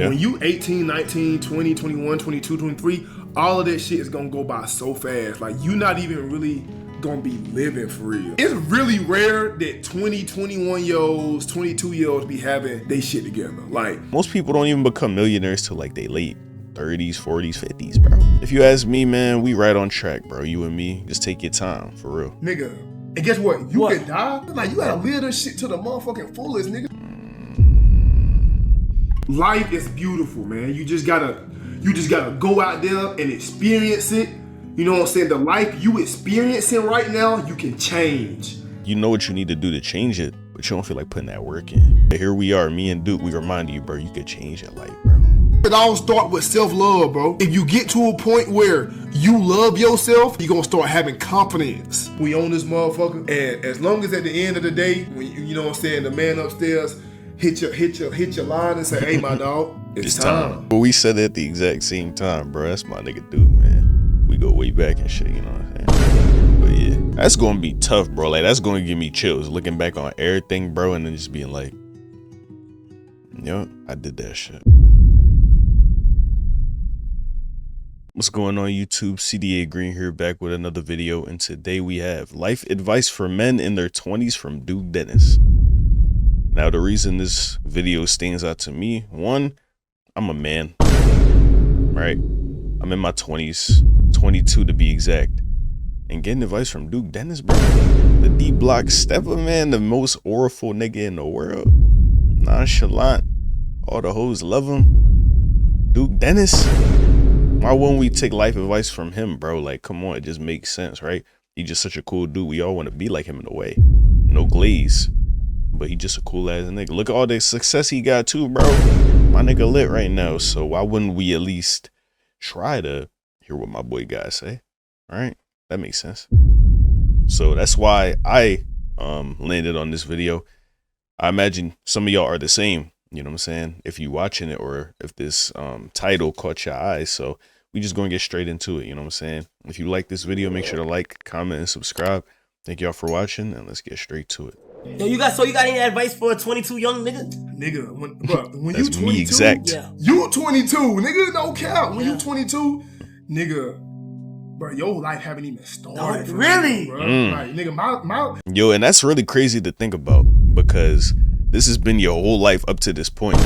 Okay. When you 18, 19, 20, 21, 22, 23, all of that shit is gonna go by so fast. Like, you not even really gonna be living for real. It's really rare that 20, 21-year-olds, 22-year-olds be having they shit together. Like, most people don't even become millionaires till like they late 30s, 40s, 50s, bro. If you ask me, man, we right on track, bro. You and me, just take your time, for real. Nigga, and guess what? You could die. Like, you gotta live this shit to the motherfucking fullest, nigga. Life is beautiful, man. You just gotta go out there and experience it. You know what I'm saying? The life you experiencing right now, you can change. You know what you need to do to change it, but you don't feel like putting that work in. But here we are, me and Duke, we remind you, bro, you could change your life, bro. It all starts with self-love, bro. If you get to a point where you love yourself, you're gonna start having confidence. We own this motherfucker, and as long as at the end of the day, when you know what I'm saying, the man upstairs hit your line and say, hey, my dog, it's time. But we said it at the exact same time, bro. That's my nigga Duke, man. We go way back and shit, you know what I'm saying? But yeah, that's gonna be tough, bro. Like, that's gonna give me chills looking back on everything, bro, and then just being like, yo, I did that shit. What's going on, YouTube? CDA Green here, back with another video, and today we have life advice for men in their 20s from Duke Dennis. Now, the reason this video stands out to me, one, I'm a man, right? I'm in my 20s, 22 to be exact, and getting advice from Duke Dennis, bro. The D-Block stepper, man, the most oriful nigga in the world. Nonchalant, all the hoes love him. Duke Dennis. Why wouldn't we take life advice from him, bro? Like, come on, it just makes sense, right? He's just such a cool dude. We all want to be like him in a way. No glaze. But he just a cool ass nigga. Look at all the success he got too, bro. My nigga lit right now. So why wouldn't we at least try to hear what my boy guys say? All right, that makes sense. So that's why I landed on this video. I imagine some of y'all are the same. You know what I'm saying? If you watching it, or if this title caught your eyes. So we just gonna get straight into it. You know what I'm saying? If you like this video, make sure to like, comment, and subscribe. Thank y'all for watching, and let's get straight to it. Yo, you got any advice for a 22 young nigga? Nigga, when you 22, me exact. Yeah. You 22, nigga, no cap. When you 22, nigga, bro, your life haven't even started. Oh, really? You, bro. Like, nigga, my yo, and that's really crazy to think about, because this has been your whole life up to this point.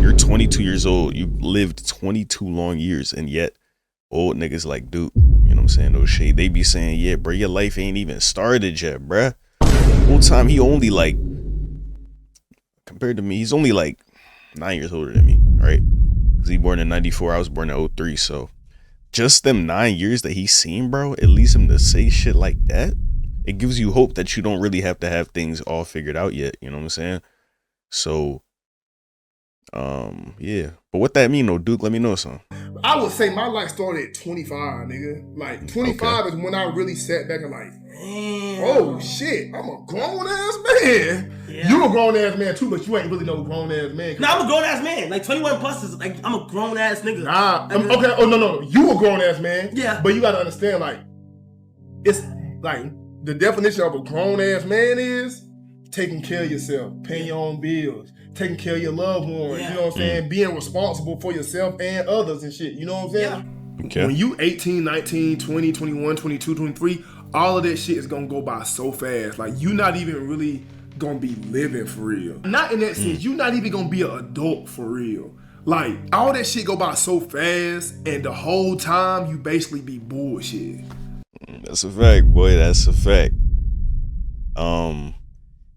You're 22 years old. You lived 22 long years, and yet old niggas like Duke, you know what I'm saying, no shade, they be saying, yeah, bro, your life ain't even started yet, bruh. Whole time he only, like, compared to me, he's only like 9 years older than me, right? Because he born in 94, I was born in 03, so just them 9 years that he's seen, bro, it leads him to say shit like that. It gives you hope that you don't really have to have things all figured out yet, you know what I'm saying? So yeah, but what that mean though, Duke? Let me know something. I would say my life started at 25, nigga. Like 25 is when I really sat back and like, oh shit, I'm a grown ass man. Yeah. You a grown ass man too, but you ain't really no grown ass man. Nah, I'm a grown ass man. Like 21 plus is like, I'm a grown ass nigga. Nah, okay. Oh no, you a grown ass man. Yeah, but you gotta understand, like, it's like the definition of a grown ass man is taking care of yourself, paying your own bills, taking care of your loved ones, you know what I'm saying? Being responsible for yourself and others and shit, you know what I'm saying? Yeah. Okay. When you 18, 19, 20, 21, 22, 23, all of that shit is gonna go by so fast. Like, you not even really gonna be living for real. Not in that sense, you not even gonna be an adult for real. Like, all that shit go by so fast, and the whole time you basically be bullshit. That's a fact, boy, that's a fact.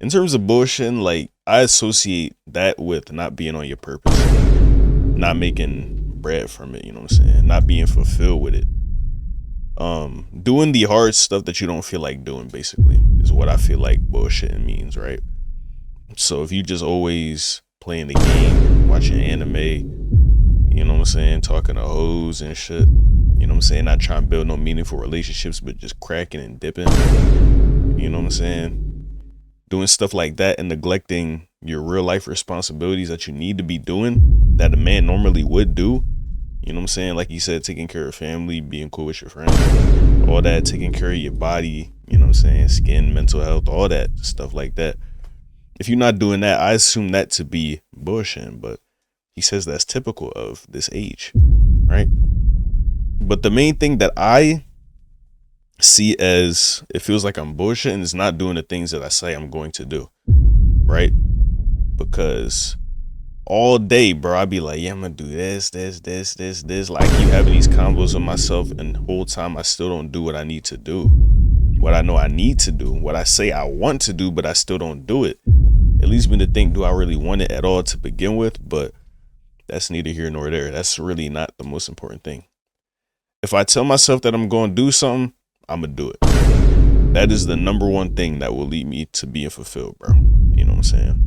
In terms of bullshitting, like, I associate that with not being on your purpose, not making bread from it, you know what I'm saying? Not being fulfilled with it. Doing the hard stuff that you don't feel like doing, basically, is what I feel like bullshitting means, right? So if you just always playing the game, watching anime, you know what I'm saying, talking to hoes and shit, you know what I'm saying, not trying to build no meaningful relationships, but just cracking and dipping, you know what I'm saying? Doing stuff like that and neglecting your real life responsibilities that you need to be doing, that a man normally would do. You know what I'm saying? Like you said, taking care of family, being cool with your friends, all that, taking care of your body, you know what I'm saying? Skin, mental health, all that stuff like that. If you're not doing that, I assume that to be bullshit, but He says that's typical of this age, right? But the main thing that I see as it feels like I'm bullshitting is not doing the things that I say I'm going to do, right? Because all day, bro, I be like, yeah, I'm gonna do this. Like, I keep having these combos with myself, and the whole time I still don't do what I need to do, what I know I need to do, what I say I want to do, but I still don't do it. It leads me to think, do I really want it at all to begin with? But that's neither here nor there. That's really not the most important thing. If I tell myself that I'm going to do something, I'm going to do it. That is the number one thing that will lead me to being fulfilled, bro. You know what I'm saying?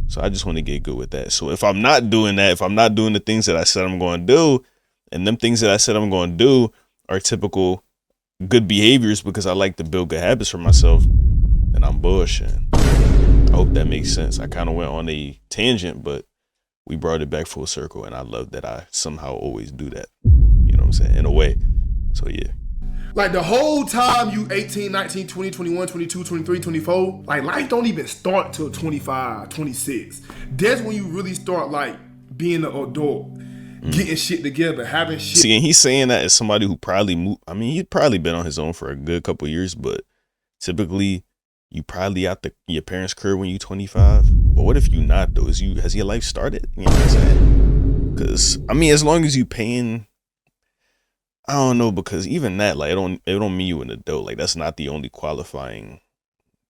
So I just want to get good with that. So if I'm not doing that, if I'm not doing the things that I said I'm going to do, and them things that I said I'm going to do are typical good behaviors because I like to build good habits for myself, then I'm bullshitting. I hope that makes sense. I kind of went on a tangent, but we brought it back full circle, and I love that I somehow always do that. You know what I'm saying? In a way. So yeah. Like the whole time you 18, 19, 20, 21, 22, 23, 24, like life don't even start till 25, 26. That's when you really start like being an adult, getting shit together, having shit. See, and he's saying that as somebody who probably moved. I mean, he'd probably been on his own for a good couple of years, but typically you probably out your parents' crib when you 25. But what if you not though? Has your life started? You know what I'm saying? Because I mean, as long as you paying, I don't know, because even that, like, it don't mean you an adult. Like, that's not the only qualifying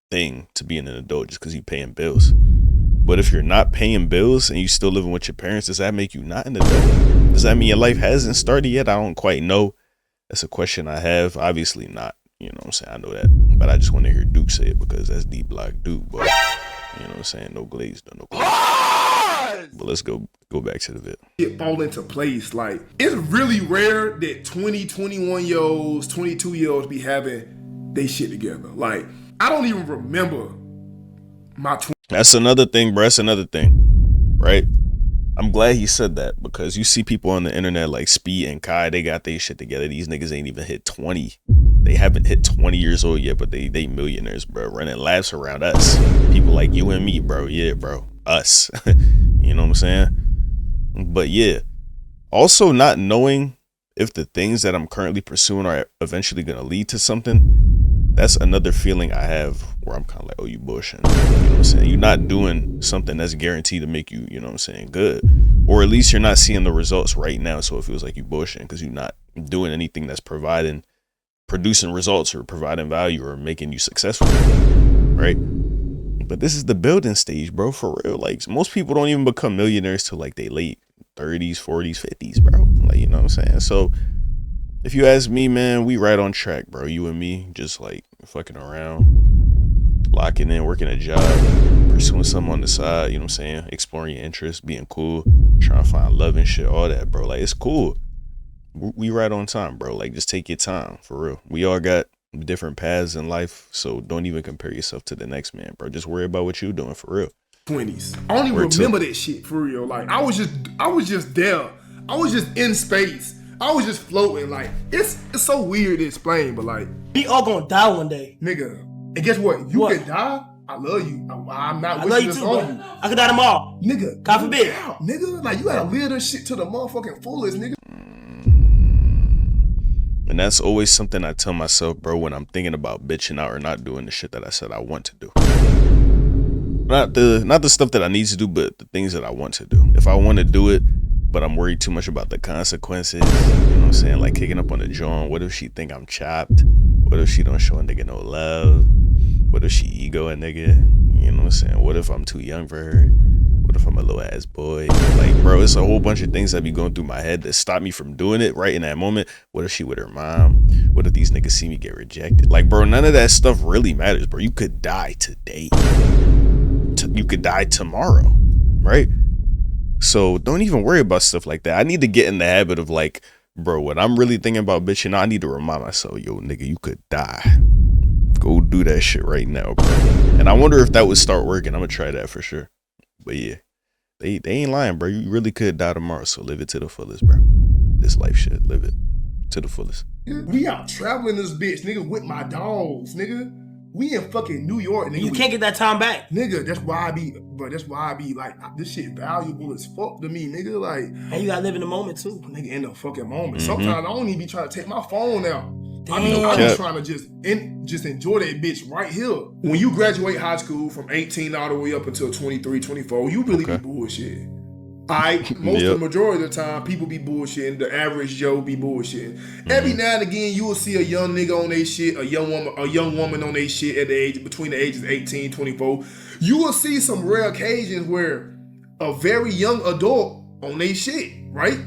thing to being an adult, just because you paying bills. But if you're not paying bills and you still living with your parents, does that make you not an adult? Does that mean your life hasn't started yet? I don't quite know. That's a question I have. Obviously not. You know what I'm saying? I know that. But I just want to hear Duke say it because that's D Block Duke. But you know what I'm saying? No glaze, no glaze. But let's go back to the vid. It fall into place. Like, it's really rare that 20, 21-year-olds, 22-year-olds be having they shit together. Like, I don't even remember my 20. That's another thing, bro. That's another thing, right? I'm glad he said that because you see people on the internet like Speed and Kai, they got their shit together. These niggas ain't even hit 20. They haven't hit 20 years old yet, but they millionaires, bro. Running laps around us. People like you and me, bro. Yeah, bro. Us. You know what I'm saying? But yeah, also not knowing if the things that I'm currently pursuing are eventually going to lead to something, that's another feeling I have where I'm kind of like, oh, you bushing. You know what I'm saying? You're not doing something that's guaranteed to make you, you know what I'm saying, good. Or at least you're not seeing the results right now, so it feels like you bushing because you're not doing anything that's producing results or providing value or making you successful, right? But this is the building stage, bro, for real. Like, most people don't even become millionaires till like they late 30s, 40s, 50s, bro. Like, you know what I'm saying? So if you ask me, man, we right on track, bro. You and me just like fucking around, locking in, working a job, pursuing something on the side, you know what I'm saying? Exploring your interests, being cool, trying to find love and shit, all that, bro. Like, it's cool. We right on time, bro. Like, just take your time, for real. We all got different paths in life, so don't even compare yourself to the next man, bro. Just worry about what you're doing, for real. 20s. I don't even remember that shit, for real. Like, I was just there. I was just in space. I was just floating. Like, it's so weird to explain, but like, We all gonna die one day. nigga. And guess what? You could die. I love you. I'm not I love wishing you this too, on bro. you. I could die tomorrow. Nigga. God forbid. Yeah, nigga. Like, you gotta live this shit to the motherfucking fullest, nigga. And that's always something I tell myself, bro, when I'm thinking about bitching out or not doing the shit that I said I want to do. Not the stuff that I need to do, but the things that I want to do. If I want to do it, but I'm worried too much about the consequences, you know what I'm saying? Like kicking up on the joint. What if she think I'm chopped? What if she don't show a nigga no love? What if she ego a nigga? You know what I'm saying? What if I'm too young for her? What if I'm a little ass boy? Like, bro, it's a whole bunch of things that be going through my head that stop me from doing it right in that moment. What if she with her mom? What if these niggas see me get rejected? Like, bro, none of that stuff really matters, bro. You could die today. You could die tomorrow, right? So don't even worry about stuff like that. I need to get in the habit of like, bro, when I'm really thinking about bitching, I need to remind myself, yo, nigga, you could die. Go do that shit right now, bro. And I wonder if that would start working. I'm gonna try that for sure. But yeah, they ain't lying, bro. You really could die tomorrow, so live it to the fullest, bro. This life shit, live it to the fullest. We out traveling this bitch, nigga, with my dogs, nigga. We in fucking New York, nigga. You can't get that time back. Nigga, that's why I be like, this shit valuable as fuck to me, nigga. Like, and you gotta live in the moment too. Nigga, in the fucking moment. Sometimes I don't even be trying to take my phone out. I Damn. be trying to just enjoy that bitch right here. When you graduate high school from 18 all the way up until 23, 24, you really be bullshit. Most of the majority of the time, people be bullshitting. The average Joe be bullshitting. Every now and again, you will see a young nigga on their shit, a young woman on their shit at the age between the ages 18, 24. You will see some rare occasions where a very young adult on their shit, right?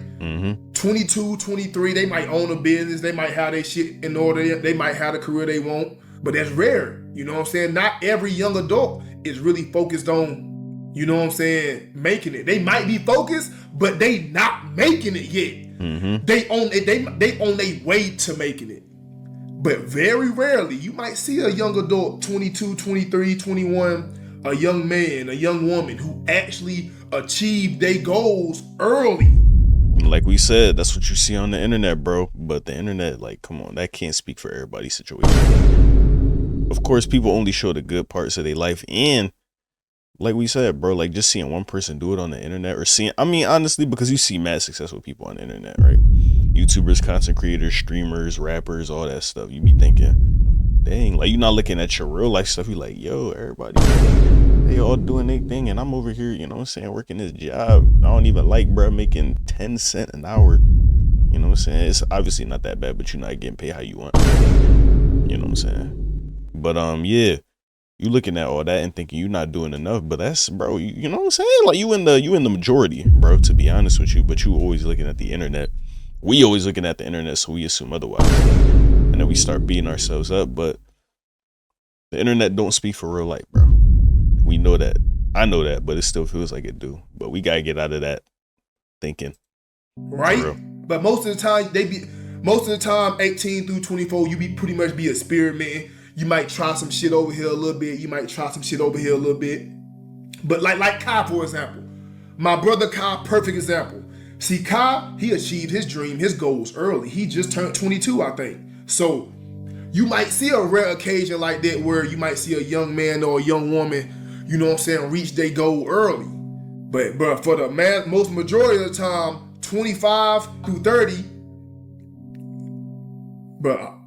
22, 23, they might own a business, they might have their shit in order, they might have the career they want, but that's rare. You know what I'm saying? Not every young adult is really focused on, you know what I'm saying, making it. They might be focused, but they not making it yet. They on their way to making it. But very rarely, you might see a young adult, 22, 23, 21, a young man, a young woman who actually achieved their goals early. Like we said, that's what you see on the internet, bro. But the internet, like, come on, that can't speak for everybody's situation. Of course, people only show the good parts of their life. And like we said, bro, like just seeing one person do it on the internet or seeing, I mean, honestly, because you see mad successful people on the internet, right? YouTubers, content creators, streamers, rappers, all that stuff. You be thinking, dang, like you're not looking at your real life stuff. You're like, yo, everybody, they all doing their thing. And I'm over here, you know what I'm saying, working this job I don't even like, bro, making 10 cents an hour. You know what I'm saying? It's obviously not that bad, but you're not getting paid how you want. You know what I'm saying? But yeah. You looking at all that and thinking you're not doing enough, but that's, bro, you know what I'm saying? Like you in the majority, bro, to be honest with you, but you always looking at the internet. We always looking at the internet, so we assume otherwise. And then we start beating ourselves up, but the internet don't speak for real life, bro. We know that. I know that, but it still feels like it do. But we gotta get out of that thinking. Right? But most of the time, 18 through 24, you be pretty much be experimenting. You might try some shit over here a little bit. You might try some shit over here a little bit. But like Kai, for example. My brother Kai, perfect example. See, Kai, he achieved his dream, his goals early. He just turned 22, I think. So you might see a rare occasion like that where you might see a young man or a young woman, you know what I'm saying, reach their goal early. But for the most majority of the time, 25 through 30, bro,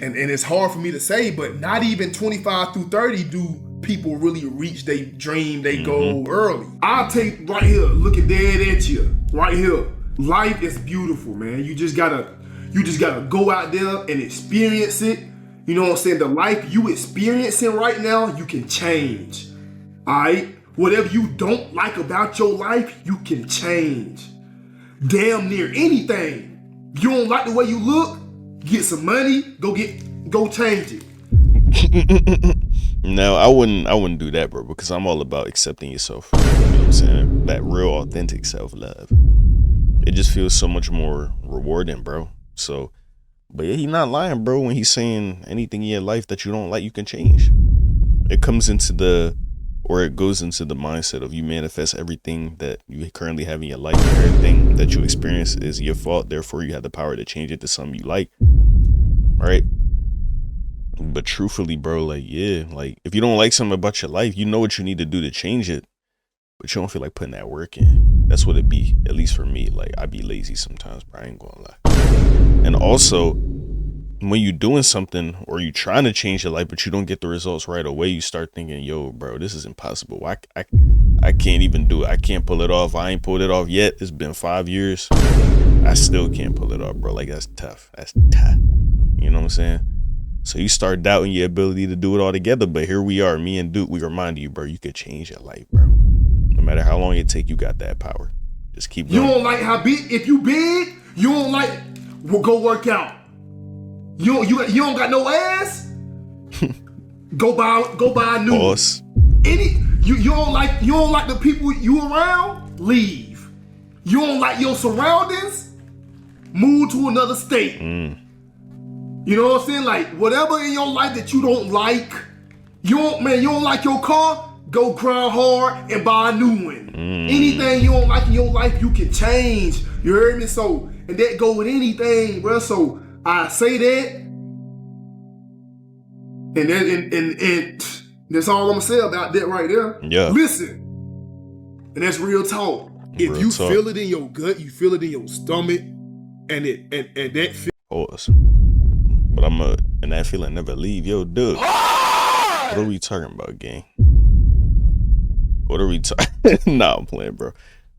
and it's hard for me to say, but not even 25 through 30 do people really reach their dream, they goal early. I'll take right here, looking dead at you, right here. Life is beautiful, man. You just gotta go out there and experience it. You know what I'm saying? The life you experiencing right now, you can change. All right? Whatever you don't like about your life, you can change. Damn near anything. You don't like the way you look? Get some money, go change it. No, I wouldn't do that, bro, because I'm all about accepting yourself. You know what I'm saying? That real authentic self-love. It just feels so much more rewarding, bro. So, but yeah, he's not lying, bro, when he's saying anything in your life that you don't like, you can change. It goes into the mindset of you manifest everything that you currently have in your life. Everything that you experience is your fault. Therefore, you have the power to change it to something you like. Right? But truthfully, bro, like, yeah, like if you don't like something about your life, you know what you need to do to change it, but you don't feel like putting that work in. That's what it be, at least for me. Like, I be lazy sometimes, bro. I ain't gonna lie. And also, when you doing something or you trying to change your life, but you don't get the results right away, you start thinking, yo, bro, this is impossible. I can't even do it. I can't pull it off. I ain't pulled it off yet. It's been 5 years. I still can't pull it off, bro. Like, that's tough. That's tough. You know what I'm saying? So you start doubting your ability to do it all together. But here we are, me and Duke, we remind you, bro, you could change your life, bro. No matter how long it take, you got that power. Just keep going. You don't like how big, if you big, you don't like, well, go work out. You don't got no ass? Go buy a new boss. You don't like the people you around? Leave. You don't like your surroundings? Move to another state. You know what I'm saying? Like, whatever in your life that you don't like, you don't like your car, go grind hard and buy a new one. Anything you don't like in your life, you can change. You heard me? So, and that go with anything, bro. So I say that, And that's all I'm gonna say about that right there. Yeah. Listen, and that's real talk. If Real you talk. feel it in your gut, you feel it in your stomach, and that Pause. But and that feeling never leave. Yo, dude. What are we talking about, gang? What are we talking? Nah, I'm playing, bro.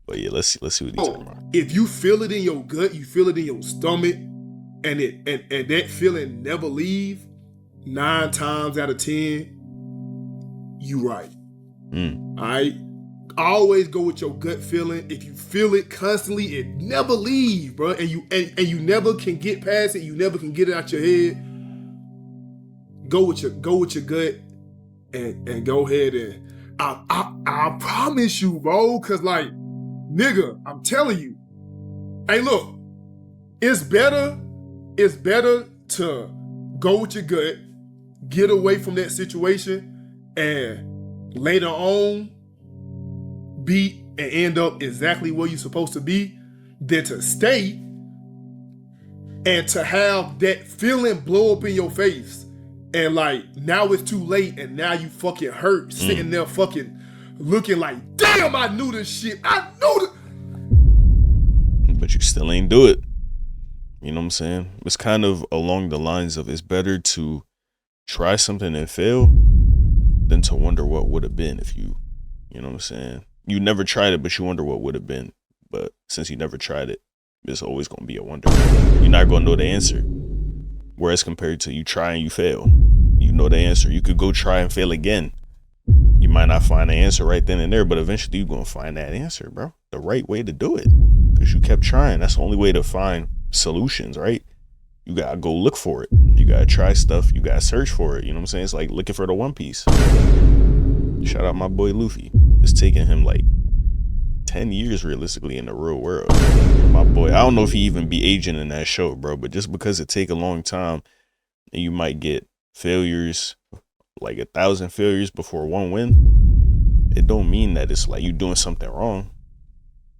But yeah, let's see what he's talking about. If you feel it in your gut, you feel it in your stomach, and that feeling never leave, 9 times out of 10, you right. All right. Always go with your gut feeling. If you feel it constantly, it never leave, bro. And you never can get past it. You never can get it out your head. Go with your gut, and go ahead and I promise you, bro. Cause like, nigga, I'm telling you. Hey, look, it's better to go with your gut, get away from that situation, and later on be and end up exactly where you're supposed to be, than to stay and to have that feeling blow up in your face. And like, now it's too late, and now you fucking hurt, sitting there fucking looking like, damn, I knew this shit. I knew it. But you still ain't do it. You know what I'm saying? It's kind of along the lines of, it's better to try something and fail than to wonder what would have been if you know what I'm saying? You never tried it, but you wonder what would have been. But since you never tried it, it's always going to be a wonder. You're not going to know the answer. Whereas compared to you try and you fail, you know the answer. You could go try and fail again. You might not find the answer right then and there, but eventually you're going to find that answer, bro. The right way to do it. Because you kept trying. That's the only way to find solutions, right? You got to go look for it. You got to try stuff. You got to search for it. You know what I'm saying? It's like looking for the One Piece. Shout out my boy Luffy. It's taking him like 10 years realistically in the real world. My boy, I don't know if he even be aging in that show, bro, but just because it take a long time and you might get failures, like 1,000 failures before one win, it don't mean that it's like you doing something wrong.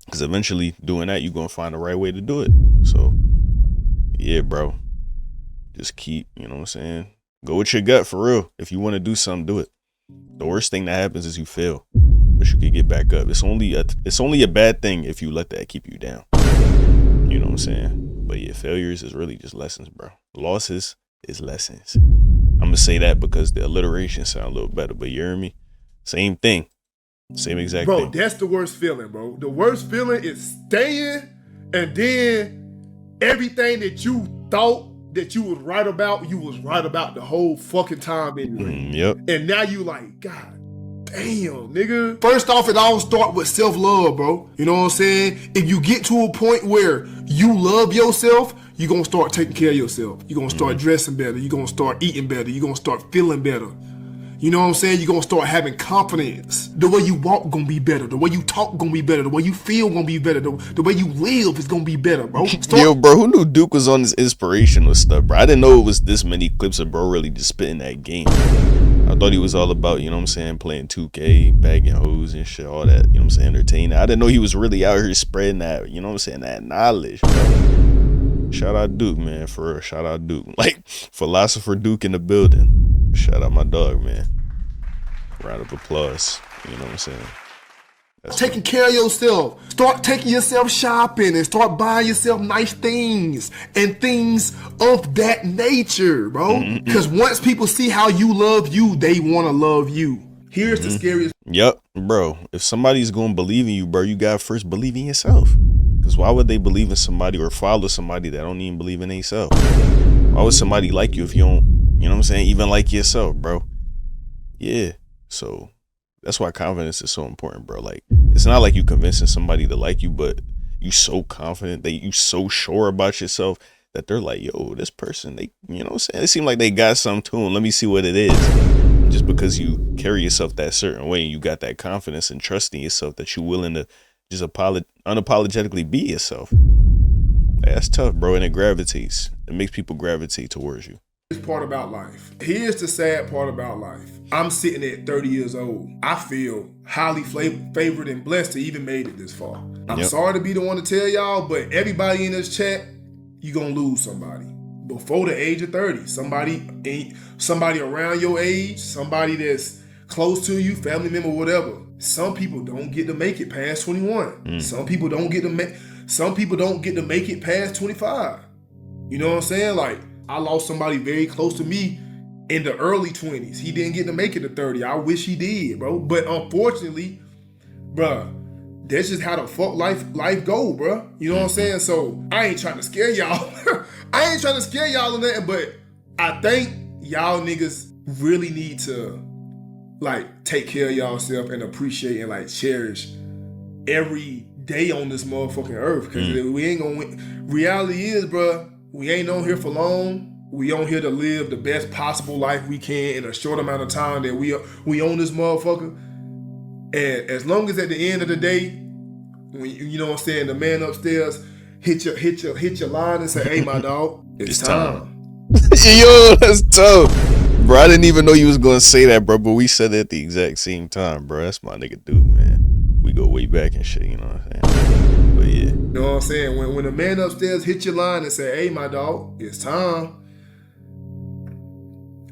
Because eventually doing that, you're going to find the right way to do it. So, yeah, bro. Just keep, you know what I'm saying? Go with your gut for real. If you want to do something, do it. The worst thing that happens is you fail, but you can get back up. It's only a bad thing if you let that keep you down. You know what I'm saying? But yeah, failures is really just lessons, bro. Losses is lessons. I'm gonna say that because the alliteration sound a little better, but you hear me? Same thing. Same exact thing. Bro, that's the worst feeling, bro. The worst feeling is staying, and then everything that you thought that you was right about the whole fucking time anyway. Yep. And now you like, God damn, nigga. First off, it all start with self-love, bro. You know what I'm saying? If you get to a point where you love yourself, you're gonna start taking care of yourself. You're gonna start dressing better. You're gonna start eating better. You're gonna start feeling better. You know what I'm saying? You're gonna start having confidence. The way you walk gonna be better. The way you talk gonna be better. The way you feel gonna be better. The way you live is gonna be better, bro. Yo, bro, who knew Duke was on this inspirational stuff, bro? I didn't know it was this many clips of bro really just spitting that game. I thought he was all about, you know what I'm saying, playing 2K, bagging hoes and shit, all that, you know what I'm saying, entertaining. I didn't know he was really out here spreading that, you know what I'm saying, that knowledge, bro. Shout out Duke, man, for real. Shout out Duke. Like, philosopher Duke in the building. Shout out my dog, man. Round of applause. You know what I'm saying? That's taking care of yourself. Start taking yourself shopping and start buying yourself nice things and things of that nature, bro. Because once people see how you love you, they want to love you. Here's the scariest. Yep, bro. If somebody's going to believe in you, bro, you got to first believe in yourself. Because why would they believe in somebody or follow somebody that don't even believe in themselves? Why would somebody like you if you don't, you know what I'm saying, even like yourself, bro? Yeah. So that's why confidence is so important, bro. Like, it's not like you convincing somebody to like you, but you so confident that you so sure about yourself that they're like, yo, this person, they, you know what I'm saying? It seems like they got something to them. Let me see what it is. Just because you carry yourself that certain way and you got that confidence and trust in yourself that you're willing to just unapologetically be yourself. That's tough, bro. And it gravitates. It makes people gravitate towards you. Part about life. Here's the sad part about life. I'm sitting at 30 years old. I feel highly favored and blessed to even made it this far. I'm sorry to be the one to tell y'all, but everybody in this chat, you gonna lose somebody. before the age of 30. Somebody around your age, somebody that's close to you, family member, whatever. Some people don't get to make it past 21. Some people don't get to make it past 25. You know what I'm saying? Like, I lost somebody very close to me in the early 20s. He didn't get to make it to 30. I wish he did, bro. But unfortunately, bruh, that's just how the fuck life go, bruh. You know what I'm saying? So I ain't trying to scare y'all. I ain't trying to scare y'all or nothing, but I think y'all niggas really need to like take care of y'allself and appreciate and like cherish every day on this motherfucking earth. Cause we ain't gonna win. Reality is, bruh, we ain't on here for long. We on here to live the best possible life we can in a short amount of time that we on this motherfucker. And as long as at the end of the day, when you know what I'm saying, the man upstairs hit your line and say, "Hey, my dog, it's time." Yo, that's tough, bro. I didn't even know you was gonna say that, bro. But we said it at the exact same time, bro. That's my nigga, dude, man. We go way back and shit. You know what I'm saying? But yeah, you know what I'm saying. When the man upstairs hit your line and say, "Hey, my dog, it's time."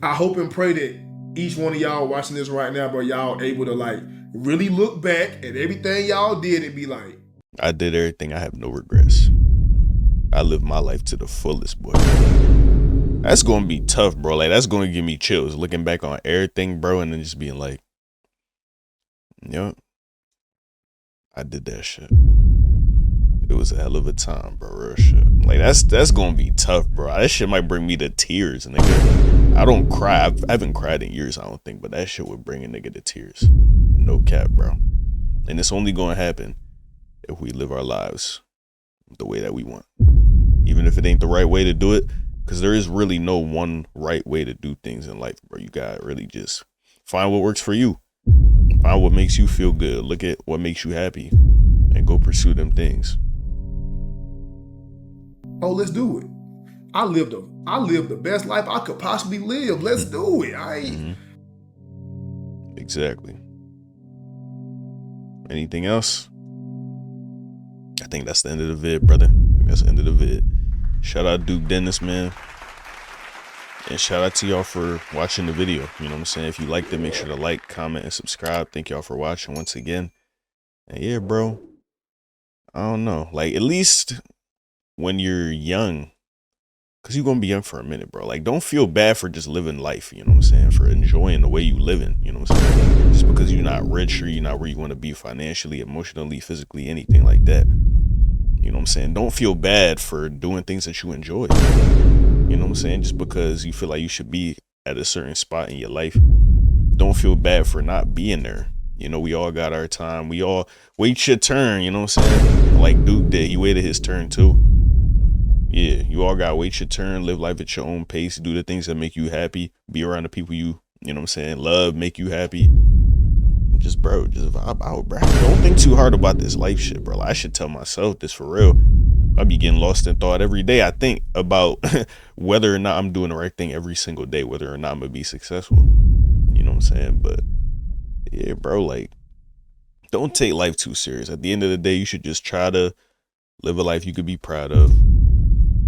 I hope and pray that each one of y'all watching this right now, bro, y'all able to like really look back at everything y'all did and be like, I did everything. I have no regrets. I lived my life to the fullest, boy. That's gonna be tough, bro. Like, that's gonna give me chills looking back on everything, bro, and then just being like, yo, I did that shit. It was a hell of a time, bro. Real shit. Like, that's gonna be tough, bro. That shit might bring me to tears, nigga. I don't cry. I haven't cried in years, I don't think, but that shit would bring a nigga to tears. No cap, bro. And it's only gonna happen if we live our lives the way that we want. Even if it ain't the right way to do it, because there is really no one right way to do things in life, bro. You gotta really just find what works for you. Find what makes you feel good. Look at what makes you happy and go pursue them things. "Oh, let's do it. I lived the best life I could possibly live. Let's do it." Exactly. Anything else? I think that's the end of the vid, brother. I think that's the end of the vid. Shout out Duke Dennis, man. And shout out to y'all for watching the video. You know what I'm saying? If you liked it, make sure to like, comment, and subscribe. Thank y'all for watching once again. And yeah, bro, I don't know. Like, at least when you're young, because you're going to be young for a minute, bro. Like, don't feel bad for just living life, you know what I'm saying? For enjoying the way you living, you know what I'm saying? Just because you're not rich or you're not where you want to be financially, emotionally, physically, anything like that. You know what I'm saying? Don't feel bad for doing things that you enjoy. You know what I'm saying? Just because you feel like you should be at a certain spot in your life, don't feel bad for not being there. You know, we all got our time. We all wait your turn, you know what I'm saying? Like Duke did. He waited his turn too. Yeah, you all gotta wait your turn, live life at your own pace, do the things that make you happy, be around the people you know what I'm saying, love, make you happy. Just, bro, just vibe out, bro. Don't think too hard about this life shit, bro. I should tell myself this for real. I be getting lost in thought every day. I think about whether or not I'm doing the right thing every single day, whether or not I'm gonna be successful. You know what I'm saying? But yeah, bro, like, don't take life too serious. At the end of the day, you should just try to live a life you could be proud of.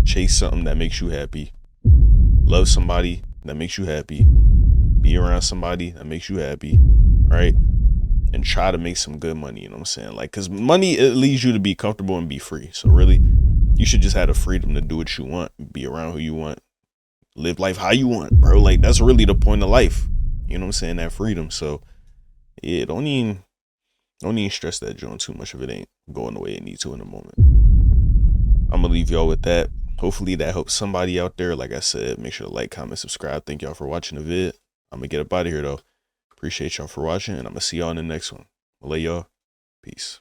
Chase something that makes you happy. Love somebody that makes you happy. Be around somebody that makes you happy, right? And try to make some good money, you know what I'm saying? Like, because money, it leads you to be comfortable and be free. So really, you should just have the freedom to do what you want, be around who you want, live life how you want, bro. Like, that's really the point of life. You know what I'm saying? That freedom. So yeah, don't even stress that joint too much if it ain't going the way it needs to in the moment. I'm gonna leave y'all with that. Hopefully that helps somebody out there. Like I said, make sure to like, comment, subscribe. Thank y'all for watching the vid. I'm gonna get up out of here though. Appreciate y'all for watching, and I'm gonna see y'all in the next one. I'll let y'all. Peace.